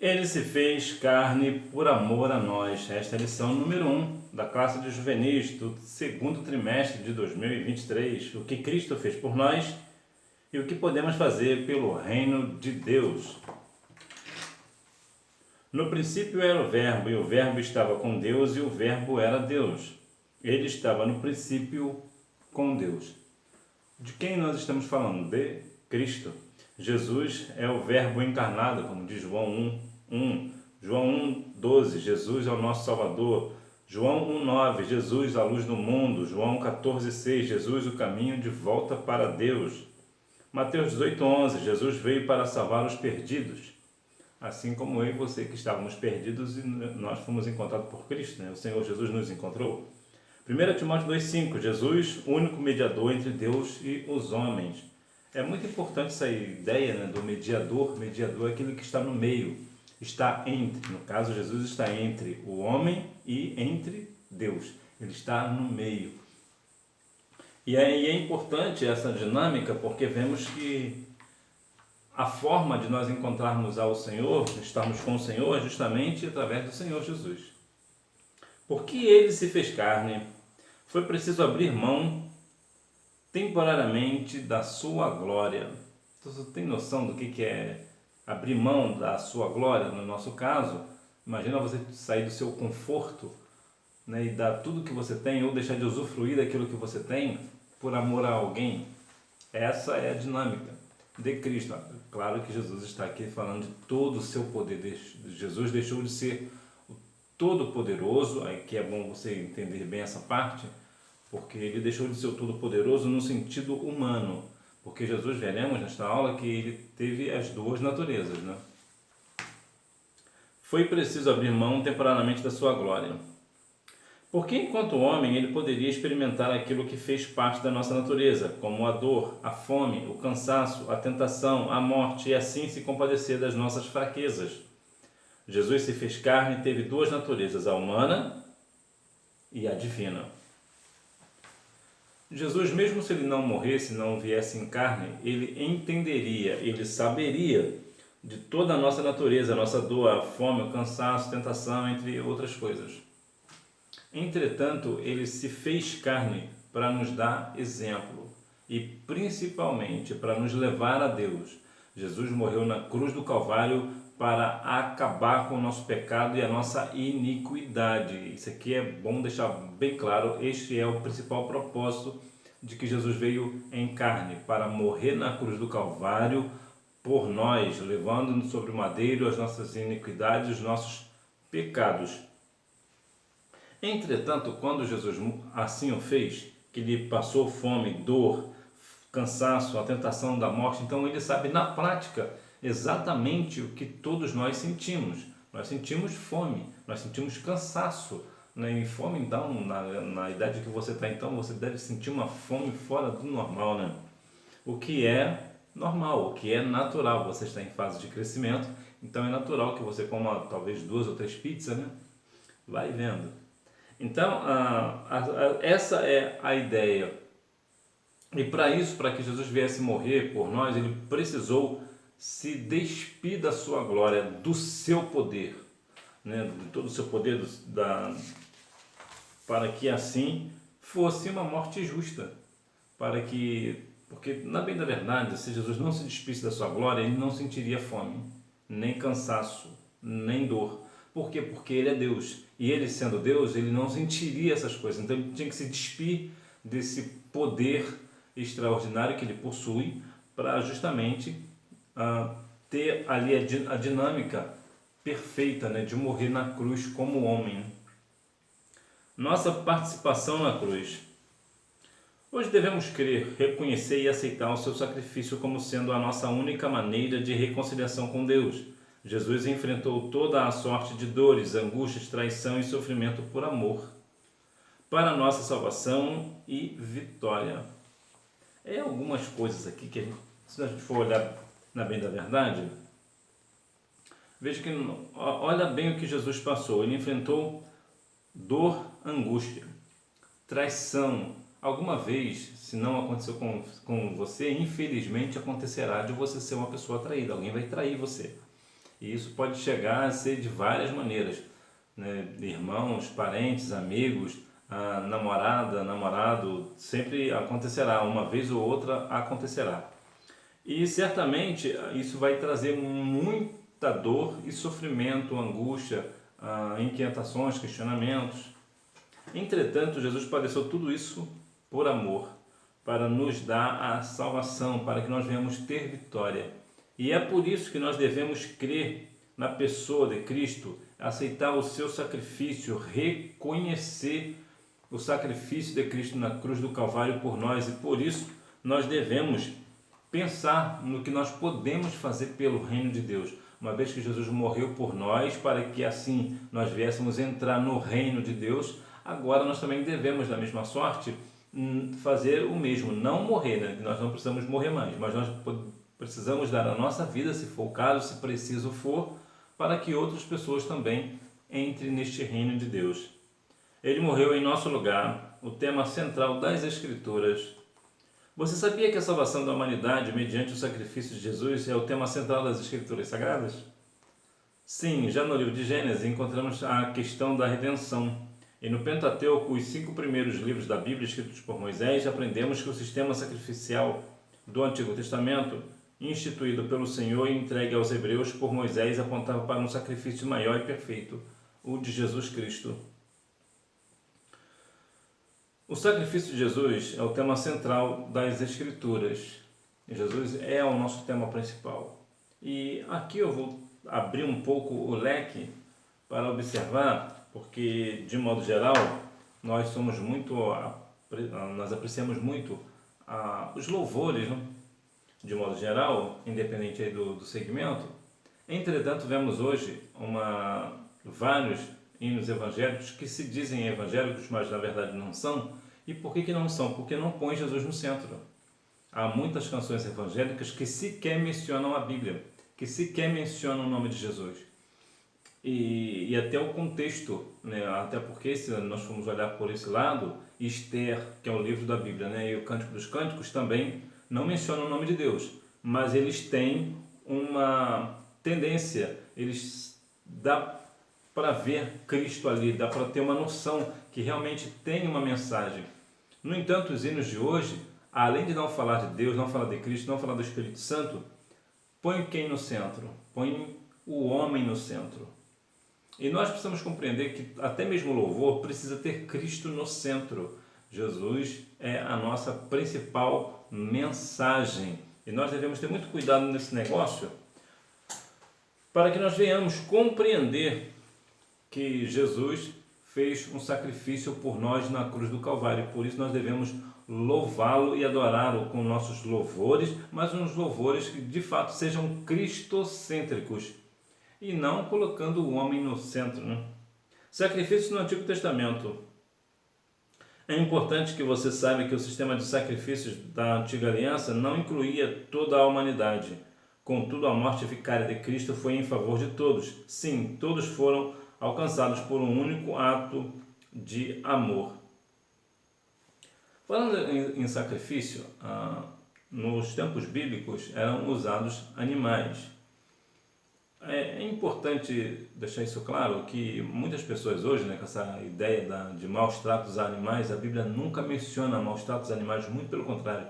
Ele se fez carne por amor a nós. Esta é a lição número 1 da classe de juvenis do segundo trimestre de 2023. O que Cristo fez por nós e o que podemos fazer pelo reino de Deus. No princípio era o Verbo, e o Verbo estava com Deus, e o Verbo era Deus. Ele estava no princípio com Deus. De quem nós estamos falando? De Cristo. Jesus é o Verbo encarnado, como diz João 1:1. João 1:12, Jesus é o nosso Salvador. João 1:9, Jesus, a luz do mundo. João 14:6, Jesus, o caminho de volta para Deus. Mateus 18:11, Jesus veio para salvar os perdidos. Assim como eu e você que estávamos perdidos e nós fomos encontrados por Cristo, né? O Senhor Jesus nos encontrou. 1 Timóteo 2:5, Jesus, único mediador entre Deus e os homens. É muito importante essa ideia, né, do mediador. Mediador é aquele que está no meio, está entre. No caso, Jesus está entre o homem e entre Deus. Ele está no meio. E é importante essa dinâmica porque vemos que a forma de nós encontrarmos ao Senhor, estarmos com o Senhor, é justamente através do Senhor Jesus. Porque Ele se fez carne, foi preciso abrir mão temporariamente da sua glória. Então, você tem noção do que é abrir mão da sua glória? No nosso caso, imagina você sair do seu conforto, né, e dar tudo que você tem, ou deixar de usufruir daquilo que você tem por amor a alguém. Essa é a dinâmica de Cristo. Claro que Jesus está aqui falando de todo o seu poder. Jesus deixou de ser o Todo-Poderoso, aí que é bom você entender bem essa parte, porque ele deixou de ser o Todo-Poderoso no sentido humano, porque Jesus, veremos nesta aula, que ele teve as duas naturezas, né? Foi preciso abrir mão temporariamente da sua glória. Porque enquanto homem ele poderia experimentar aquilo que fez parte da nossa natureza, como a dor, a fome, o cansaço, a tentação, a morte, e assim se compadecer das nossas fraquezas. Jesus se fez carne e teve duas naturezas, a humana e a divina. Jesus, mesmo se ele não morresse, não viesse em carne, ele entenderia, ele saberia de toda a nossa natureza, a nossa dor, a fome, o cansaço, a tentação, entre outras coisas. Entretanto, ele se fez carne para nos dar exemplo e principalmente para nos levar a Deus. Jesus morreu na cruz do Calvário para acabar com o nosso pecado e a nossa iniquidade. Isso aqui é bom deixar bem claro, este é o principal propósito de que Jesus veio em carne, para morrer na cruz do Calvário por nós, levando sobre o madeiro as nossas iniquidades, os nossos pecados. Entretanto, quando Jesus assim o fez, que lhe passou fome, dor, cansaço, a tentação da morte, então ele sabe na prática exatamente o que todos nós sentimos. Nós sentimos fome, nós sentimos cansaço, né? E fome, então, na idade que você está, então, você deve sentir uma fome fora do normal, né? O que é normal, o que é natural. Você está em fase de crescimento, então é natural que você coma talvez 2 ou 3 pizzas, né? Vai vendo. Então, essa é a ideia. E para isso, para que Jesus viesse morrer por nós, ele precisou se despir da sua glória, do seu poder, né? De todo o seu poder, para que assim fosse uma morte justa. Porque, na bem da verdade, se Jesus não se despisse da sua glória, ele não sentiria fome, nem cansaço, nem dor. Por quê? Porque ele é Deus. E ele, sendo Deus, ele não sentiria essas coisas. Então ele tinha que se despir desse poder extraordinário que ele possui para justamente ter ali a dinâmica perfeita, né, de morrer na cruz como homem. Nossa participação na cruz. Hoje devemos crer, reconhecer e aceitar o seu sacrifício como sendo a nossa única maneira de reconciliação com Deus. Jesus enfrentou toda a sorte de dores, angústias, traição e sofrimento por amor, para a nossa salvação e vitória. É algumas coisas aqui que se a gente for olhar na bem da verdade, veja que olha bem o que Jesus passou. Ele enfrentou dor, angústia, traição. Alguma vez, se não aconteceu com você, infelizmente acontecerá de você ser uma pessoa traída. Alguém vai trair você. E isso pode chegar a ser de várias maneiras, né? Irmãos, parentes, amigos, a namorada, namorado, sempre acontecerá, uma vez ou outra acontecerá. E certamente isso vai trazer muita dor e sofrimento, angústia, inquietações, questionamentos. Entretanto, Jesus padeceu tudo isso por amor, para nos dar a salvação, para que nós venhamos ter vitória. E é por isso que nós devemos crer na pessoa de Cristo, aceitar o seu sacrifício, reconhecer o sacrifício de Cristo na cruz do Calvário por nós, e por isso nós devemos pensar no que nós podemos fazer pelo reino de Deus, uma vez que Jesus morreu por nós, para que assim nós viéssemos entrar no reino de Deus. Agora nós também devemos, da mesma sorte, fazer o mesmo, não morrer, né? Nós não precisamos morrer mais, mas nós precisamos dar a nossa vida, se for o caso, se preciso for, para que outras pessoas também entrem neste reino de Deus. Ele morreu em nosso lugar, o tema central das Escrituras. Você sabia que a salvação da humanidade mediante o sacrifício de Jesus é o tema central das Escrituras Sagradas? Sim, já no livro de Gênesis encontramos a questão da redenção. E no Pentateuco, os 5 primeiros livros da Bíblia escritos por Moisés, aprendemos que o sistema sacrificial do Antigo Testamento, instituído pelo Senhor e entregue aos hebreus por Moisés, apontava para um sacrifício maior e perfeito, o de Jesus Cristo. O sacrifício de Jesus é o tema central das Escrituras. Jesus é o nosso tema principal. E aqui eu vou abrir um pouco o leque para observar, porque de modo geral nós apreciamos muito os louvores, né? De modo geral, independente aí do segmento. Entretanto, vemos hoje vários hinos evangélicos que se dizem evangélicos, mas na verdade não são. E por que não são? Porque não põem Jesus no centro. Há muitas canções evangélicas que sequer mencionam a Bíblia, que sequer mencionam o nome de Jesus. E até o contexto, né? Até porque, se nós formos olhar por esse lado, Esther, que é o livro da Bíblia, né? E o Cântico dos Cânticos também não mencionam o nome de Deus, mas eles têm uma tendência, dá para ver Cristo ali, dá para ter uma noção que realmente tem uma mensagem. No entanto, os hinos de hoje, além de não falar de Deus, não falar de Cristo, não falar do Espírito Santo, põe quem no centro? Põe o homem no centro. E nós precisamos compreender que até mesmo o louvor precisa ter Cristo no centro. Jesus é a nossa principal mensagem. E nós devemos ter muito cuidado nesse negócio, para que nós venhamos compreender que Jesus fez um sacrifício por nós na cruz do Calvário. Por isso nós devemos louvá-lo e adorá-lo com nossos louvores, mas uns louvores que de fato sejam cristocêntricos e não colocando o homem no centro, né? Sacrifícios no Antigo Testamento. É importante que você saiba que o sistema de sacrifícios da Antiga Aliança não incluía toda a humanidade. Contudo, a morte vicária de Cristo foi em favor de todos. Sim, todos foram alcançados por um único ato de amor. Falando em sacrifício, nos tempos bíblicos eram usados animais. É importante deixar isso claro, que muitas pessoas hoje, né, com essa ideia de maus tratos a animais, a Bíblia nunca menciona maus tratos a animais, muito pelo contrário.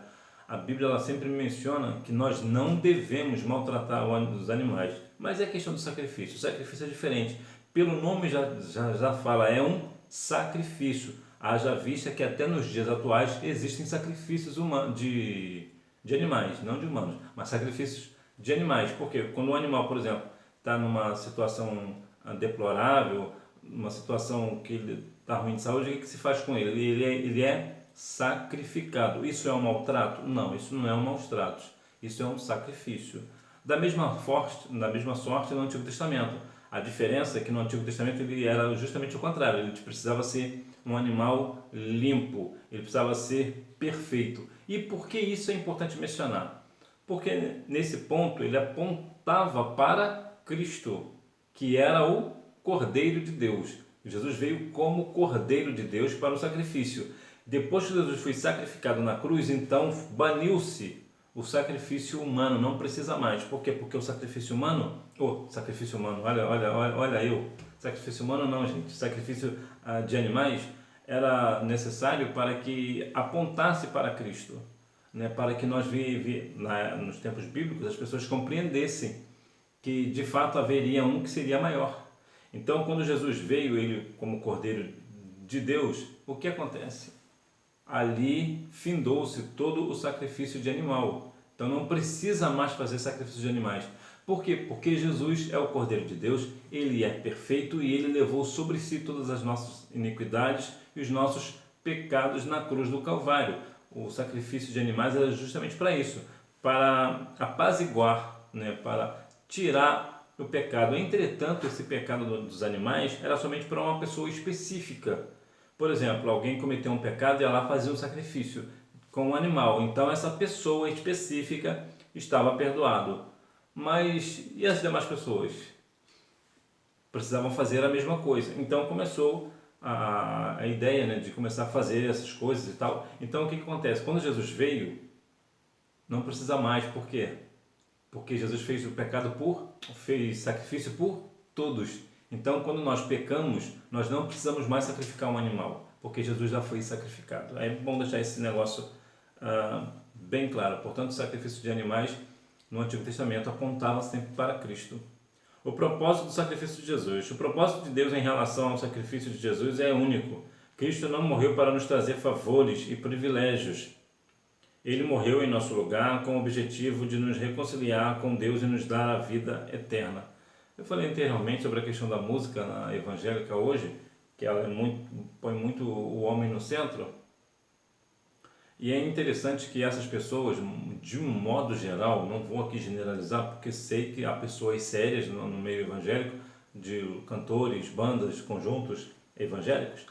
A Bíblia ela sempre menciona que nós não devemos maltratar os animais, mas é questão do sacrifício. O sacrifício é diferente. Pelo nome já fala, é um sacrifício. Haja vista que até nos dias atuais existem sacrifícios de animais, não de humanos, mas sacrifícios de animais. Porque quando um animal, por exemplo, está numa situação deplorável, uma situação que ele está ruim de saúde, o que se faz com ele? Ele é sacrificado. Isso é um maltrato? Não, isso não é um maus tratos. Isso é um sacrifício. Da mesma sorte no Antigo Testamento. A diferença é que no Antigo Testamento ele era justamente o contrário. Ele precisava ser um animal limpo. Ele precisava ser perfeito. E por que isso é importante mencionar? Porque nesse ponto ele apontava para Cristo, que era o Cordeiro de Deus. Jesus veio como Cordeiro de Deus para o sacrifício. Depois que Jesus foi sacrificado na cruz, então baniu-se O sacrifício humano não precisa mais. Por quê? Porque o sacrifício humano, olha eu. Sacrifício humano não, gente. Sacrifício de animais era necessário para que apontasse para Cristo, né? Para que nós nos tempos bíblicos as pessoas compreendessem que de fato haveria um que seria maior. Então, quando Jesus veio, ele como Cordeiro de Deus, o que acontece? Ali findou-se todo o sacrifício de animal. Então não precisa mais fazer sacrifício de animais. Por quê? Porque Jesus é o Cordeiro de Deus, ele é perfeito e ele levou sobre si todas as nossas iniquidades e os nossos pecados na cruz do Calvário. O sacrifício de animais era justamente para isso, para apaziguar, né, para tirar o pecado. Entretanto, esse pecado dos animais era somente para uma pessoa específica. Por exemplo, alguém cometeu um pecado e ia lá fazer um sacrifício com um animal. Então, essa pessoa específica estava perdoado. Mas e as demais pessoas? Precisavam fazer a mesma coisa. Então, começou a ideia, né, de começar a fazer essas coisas e tal. Então, o que acontece? Quando Jesus veio, não precisa mais. Por quê? Porque Jesus fez sacrifício por todos. Então, quando nós pecamos, nós não precisamos mais sacrificar um animal, porque Jesus já foi sacrificado. É bom deixar esse negócio bem claro. Portanto, o sacrifício de animais no Antigo Testamento apontava sempre para Cristo. O propósito do sacrifício de Jesus. O propósito de Deus em relação ao sacrifício de Jesus é único. Cristo não morreu para nos trazer favores e privilégios. Ele morreu em nosso lugar com o objetivo de nos reconciliar com Deus e nos dar a vida eterna. Eu falei anteriormente sobre a questão da música na evangélica hoje, que ela põe muito o homem no centro. E é interessante que essas pessoas, de um modo geral, não vou aqui generalizar, porque sei que há pessoas sérias no meio evangélico, de cantores, bandas, conjuntos evangélicos,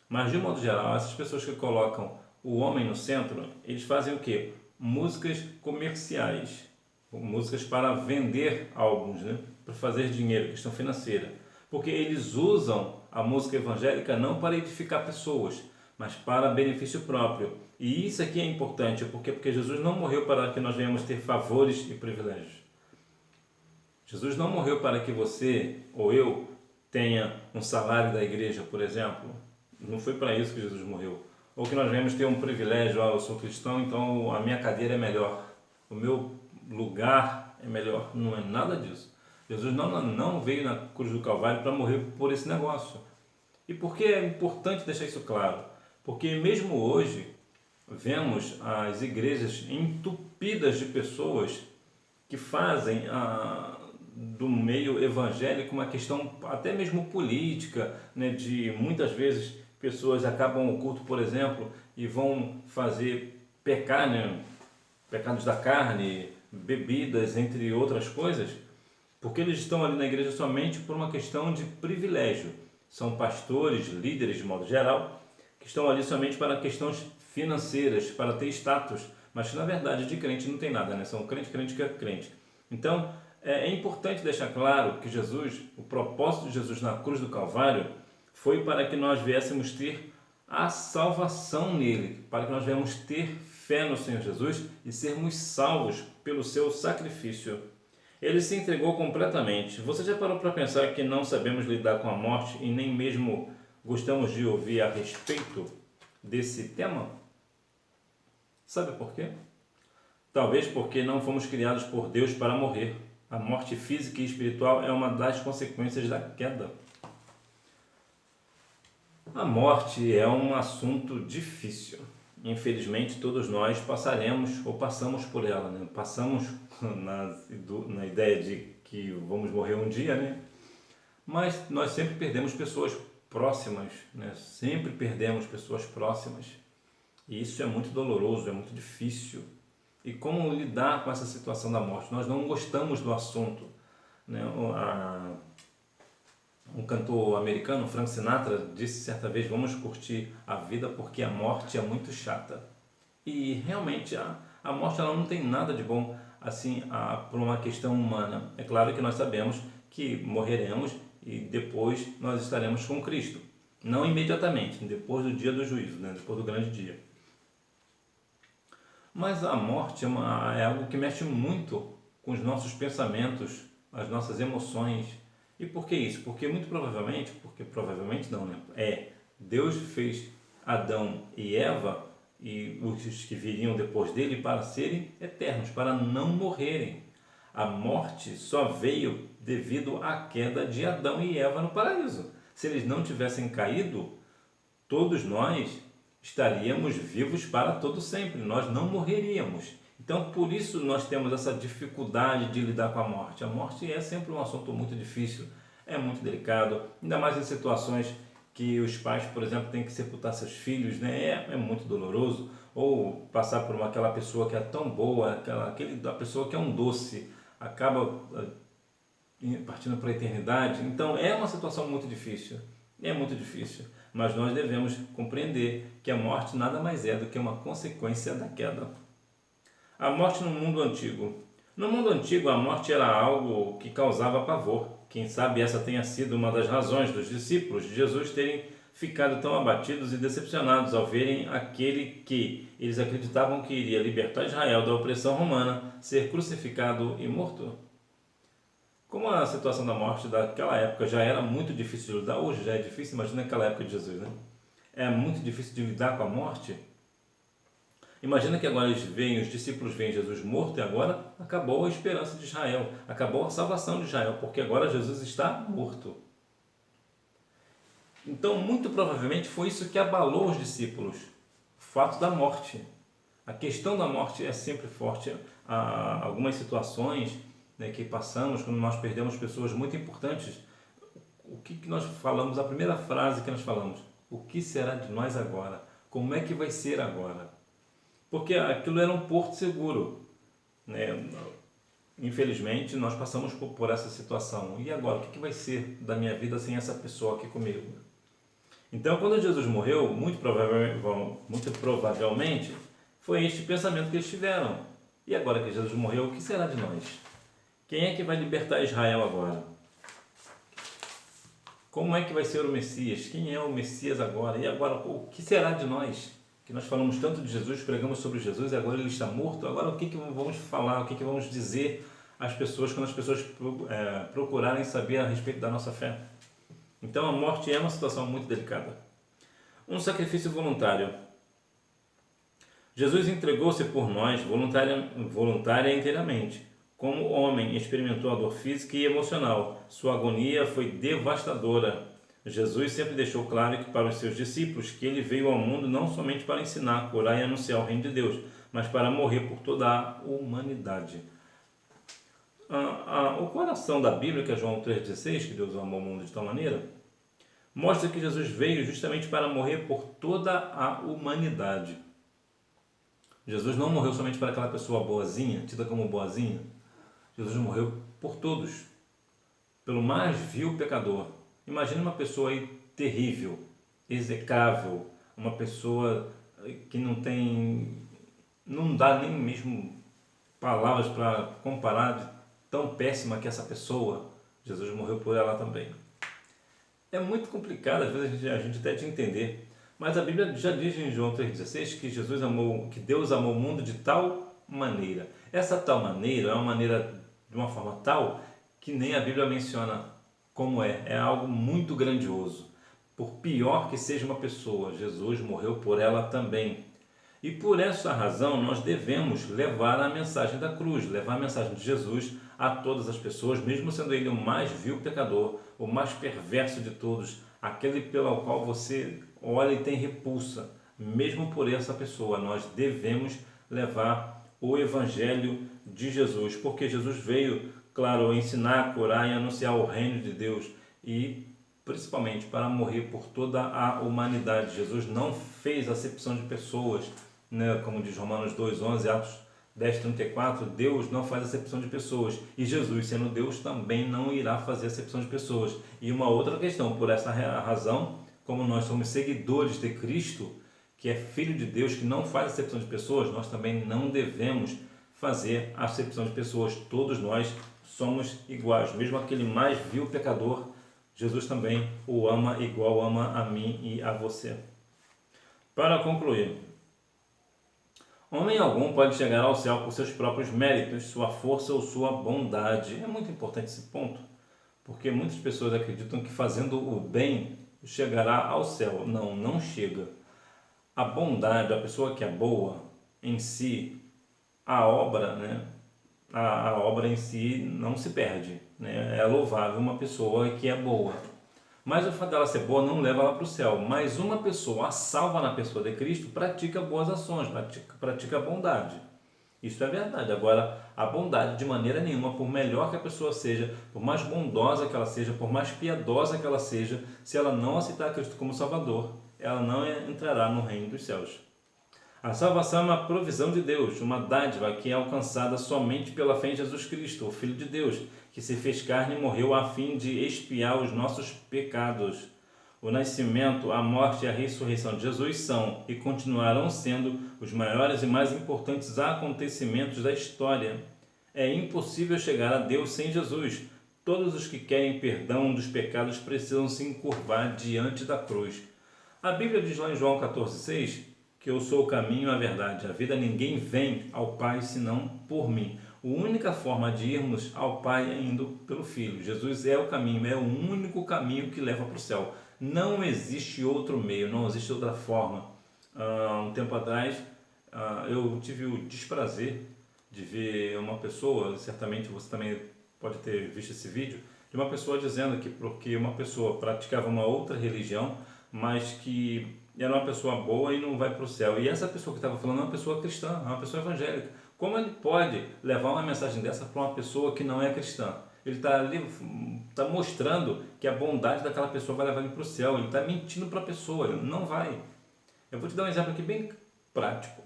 mas de um modo geral, essas pessoas que colocam o homem no centro, eles fazem o quê? Músicas comerciais, músicas para vender álbuns, né? Para fazer dinheiro, questão financeira. Porque eles usam a música evangélica não para edificar pessoas, mas para benefício próprio. E isso aqui é importante, porque Jesus não morreu para que nós venhamos ter favores e privilégios. Jesus não morreu para que você ou eu tenha um salário da igreja, por exemplo. Não foi para isso que Jesus morreu. Ou que nós venhamos ter um privilégio, eu sou cristão, então a minha cadeira é melhor, o meu lugar é melhor. Não é nada disso. Jesus não veio na cruz do Calvário para morrer por esse negócio. E por que é importante deixar isso claro? Porque mesmo hoje, vemos as igrejas entupidas de pessoas que fazem do meio evangélico uma questão até mesmo política, né? De muitas vezes pessoas acabam o culto, por exemplo, e vão fazer pecar, né? Pecados da carne, bebidas, entre outras coisas, porque eles estão ali na igreja somente por uma questão de privilégio. São pastores, líderes de modo geral, que estão ali somente para questões financeiras, para ter status, mas na verdade de crente não tem nada, né? São crente que é crente. Então, é importante deixar claro que Jesus, o propósito de Jesus na cruz do Calvário, foi para que nós viéssemos ter a salvação nele, para que nós viéssemos ter fé no Senhor Jesus e sermos salvos pelo seu sacrifício. Ele se entregou completamente. Você já parou para pensar que não sabemos lidar com a morte e nem mesmo gostamos de ouvir a respeito desse tema? Sabe por quê? Talvez porque não fomos criados por Deus para morrer. A morte física e espiritual é uma das consequências da queda. A morte é um assunto difícil. Infelizmente, todos nós passaremos ou passamos por ela, né? Passamos na ideia de que vamos morrer um dia, né? Mas nós sempre perdemos pessoas próximas, né? Sempre perdemos pessoas próximas. E isso é muito doloroso, é muito difícil. E como lidar com essa situação da morte? Nós não gostamos do assunto, né? Um cantor americano, Frank Sinatra, disse certa vez: vamos curtir a vida porque a morte é muito chata. E realmente a morte ela não tem nada de bom assim por uma questão humana. É claro que nós sabemos que morreremos e depois nós estaremos com Cristo. Não imediatamente, depois do dia do juízo, né? Depois do grande dia. Mas a morte é algo que mexe muito com os nossos pensamentos, as nossas emoções. E por que isso? Porque provavelmente não, né? Deus fez Adão e Eva e os que viriam depois dele para serem eternos, para não morrerem. A morte só veio devido à queda de Adão e Eva no paraíso. Se eles não tivessem caído, todos nós estaríamos vivos para todo sempre, nós não morreríamos. Então, por isso nós temos essa dificuldade de lidar com a morte. A morte é sempre um assunto muito difícil, é muito delicado, ainda mais em situações que os pais, por exemplo, têm que sepultar seus filhos, né? É muito doloroso. Ou passar por aquela pessoa que é tão boa, a pessoa que é um doce, acaba partindo para a eternidade. Então, é uma situação muito difícil. É muito difícil. Mas nós devemos compreender que a morte nada mais é do que uma consequência da queda. A morte no mundo antigo. No mundo antigo, a morte era algo que causava pavor. Quem sabe essa tenha sido uma das razões dos discípulos de Jesus terem ficado tão abatidos e decepcionados ao verem aquele que eles acreditavam que iria libertar Israel da opressão romana ser crucificado e morto. Como a situação da morte daquela época já era muito difícil de lidar, hoje já é difícil, imagina naquela época de Jesus, né? É muito difícil de lidar com a morte. Imagina que agora os discípulos veem Jesus morto e agora acabou a esperança de Israel, acabou a salvação de Israel, porque agora Jesus está morto. Então, muito provavelmente foi isso que abalou os discípulos, o fato da morte. A questão da morte é sempre forte. Há algumas situações, né, que passamos quando nós perdemos pessoas muito importantes. O que nós falamos, a primeira frase que nós falamos, o que será de nós agora? Como é que vai ser agora? Porque aquilo era um porto seguro, né? Infelizmente, nós passamos por essa situação. E agora, o que vai ser da minha vida sem essa pessoa aqui comigo? Então, quando Jesus morreu, muito provavelmente foi este pensamento que eles tiveram. E agora que Jesus morreu, o que será de nós? Quem é que vai libertar Israel agora? Como é que vai ser o Messias? Quem é o Messias agora? E agora, o que será de nós? Que nós falamos tanto de Jesus, pregamos sobre Jesus e agora ele está morto. Agora, o que vamos falar? O que vamos dizer às pessoas quando as pessoas procurarem saber a respeito da nossa fé? Então, a morte é uma situação muito delicada. Um sacrifício voluntário. Jesus entregou-se por nós voluntária e inteiramente. Como homem, experimentou a dor física e emocional. Sua agonia foi devastadora. Jesus sempre deixou claro que para os seus discípulos que ele veio ao mundo não somente para ensinar, curar e anunciar o reino de Deus, mas para morrer por toda a humanidade. O coração da Bíblia, que é João 3,16, que Deus amou o mundo de tal maneira, mostra que Jesus veio justamente para morrer por toda a humanidade. Jesus não morreu somente para aquela pessoa boazinha, tida como boazinha. Jesus morreu por todos, pelo mais vil pecador. Imagina uma pessoa aí terrível, execrável, uma pessoa que não dá nem mesmo palavras para comparar de tão péssima que é essa pessoa. Jesus morreu por ela também. É muito complicado, às vezes a gente até de entender, mas a Bíblia já diz em João 3,16 que Deus amou o mundo de tal maneira. Essa tal maneira é uma maneira de uma forma tal que nem a Bíblia menciona como é algo muito grandioso. Por pior que seja uma pessoa, Jesus morreu por ela também. E por essa razão nós devemos levar a mensagem da cruz, levar a mensagem de Jesus a todas as pessoas, mesmo sendo ele o mais vil pecador, o mais perverso de todos, aquele pelo qual você olha e tem repulsa. Mesmo por essa pessoa, nós devemos levar o Evangelho de Jesus, porque Jesus veio, claro, ensinar, curar e anunciar o reino de Deus e principalmente para morrer por toda a humanidade. Jesus não fez acepção de pessoas, né? Como diz Romanos 2,11, Atos 10,34, Deus não faz acepção de pessoas e Jesus, sendo Deus, também não irá fazer acepção de pessoas. E uma outra questão, por essa razão, como nós somos seguidores de Cristo, que é Filho de Deus, que não faz acepção de pessoas, nós também não devemos fazer acepção de pessoas. Todos nós somos iguais, mesmo aquele mais vil pecador, Jesus também o ama igual ama a mim e a você. Para concluir, Homem algum pode chegar ao céu por seus próprios méritos, sua força ou sua bondade. É muito importante esse ponto, porque muitas pessoas acreditam que fazendo o bem chegará ao céu. Não, não chega. A bondade, a pessoa que é boa em si, a obra, né? A obra em si não se perde, né? É louvável uma pessoa que é boa. Mas o fato dela ser boa não leva ela para o céu. Mas uma pessoa, a salva na pessoa de Cristo, pratica boas ações, pratica bondade. Isso é verdade. Agora, a bondade, de maneira nenhuma, por melhor que a pessoa seja, por mais bondosa que ela seja, por mais piedosa que ela seja, se ela não aceitar Cristo como Salvador, ela não entrará no reino dos céus. A salvação é uma provisão de Deus, uma dádiva que é alcançada somente pela fé em Jesus Cristo, o Filho de Deus, que se fez carne e morreu a fim de expiar os nossos pecados. O nascimento, a morte e a ressurreição de Jesus são e continuarão sendo os maiores e mais importantes acontecimentos da história. É impossível chegar a Deus sem Jesus. Todos os que querem perdão dos pecados precisam se encurvar diante da cruz. A Bíblia diz lá em João 14,6 que eu sou o caminho, a verdade, a vida. Ninguém vem ao Pai senão por mim. A única forma de irmos ao Pai é indo pelo Filho. Jesus é o caminho, é o único caminho que leva para o céu. Não existe outro meio, não existe outra forma. Um tempo atrás, eu tive o desprazer de ver uma pessoa, certamente você também pode ter visto esse vídeo, de uma pessoa dizendo que porque uma pessoa praticava uma outra religião, mas que era uma pessoa boa e não vai para o céu. E essa pessoa que estava falando é uma pessoa cristã, é uma pessoa evangélica. Como ele pode levar uma mensagem dessa para uma pessoa que não é cristã? Ele está ali, está mostrando que a bondade daquela pessoa vai levar ele para o céu. Ele está mentindo para a pessoa, ele não vai. Eu vou te dar um exemplo aqui bem prático.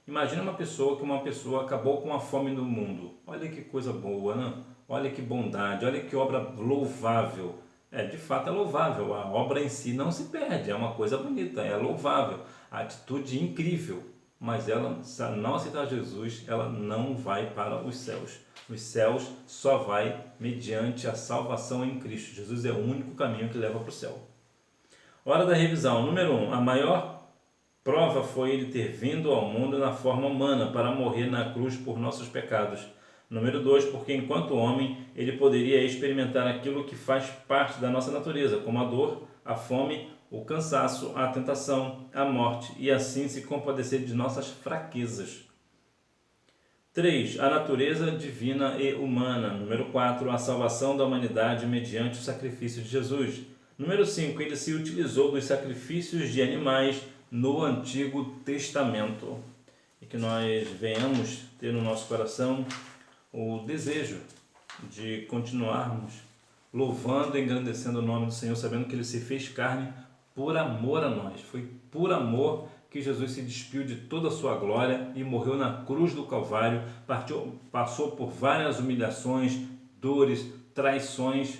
Imagina uma pessoa que uma pessoa acabou com a fome no mundo. Olha que coisa boa, né? Olha que bondade, olha que obra louvável. De fato é louvável, a obra em si não se perde, é uma coisa bonita, é louvável, a atitude incrível, mas ela, se ela não aceitar Jesus, ela não vai para os céus. Os céus só vai mediante a salvação em Cristo. Jesus é o único caminho que leva para o céu. Hora da revisão. Número 1. A maior prova foi ele ter vindo ao mundo na forma humana para morrer na cruz por nossos pecados. Número 2, porque enquanto homem, ele poderia experimentar aquilo que faz parte da nossa natureza, como a dor, a fome, o cansaço, a tentação, a morte, e assim se compadecer de nossas fraquezas. 3. A natureza divina e humana. Número 4, a salvação da humanidade mediante o sacrifício de Jesus. Número 5, ele se utilizou dos sacrifícios de animais no Antigo Testamento. E que nós venhamos ter no nosso coração o desejo de continuarmos louvando e engrandecendo o nome do Senhor, sabendo que Ele se fez carne por amor a nós. Foi por amor que Jesus se despiu de toda a sua glória e morreu na cruz do Calvário, passou por várias humilhações, dores, traições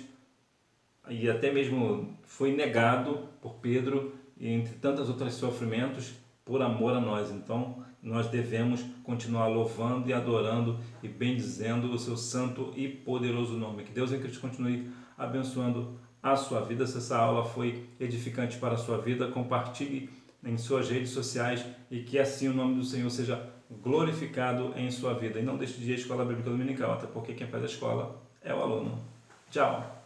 e até mesmo foi negado por Pedro, e entre tantos outros sofrimentos, por amor a nós. Então, nós devemos continuar louvando e adorando e bendizendo o seu santo e poderoso nome. Que Deus em Cristo continue abençoando a sua vida. Se essa aula foi edificante para a sua vida, compartilhe em suas redes sociais e que assim o nome do Senhor seja glorificado em sua vida. E não deixe de ir à Escola Bíblica Dominical, até porque quem faz a escola é o aluno. Tchau!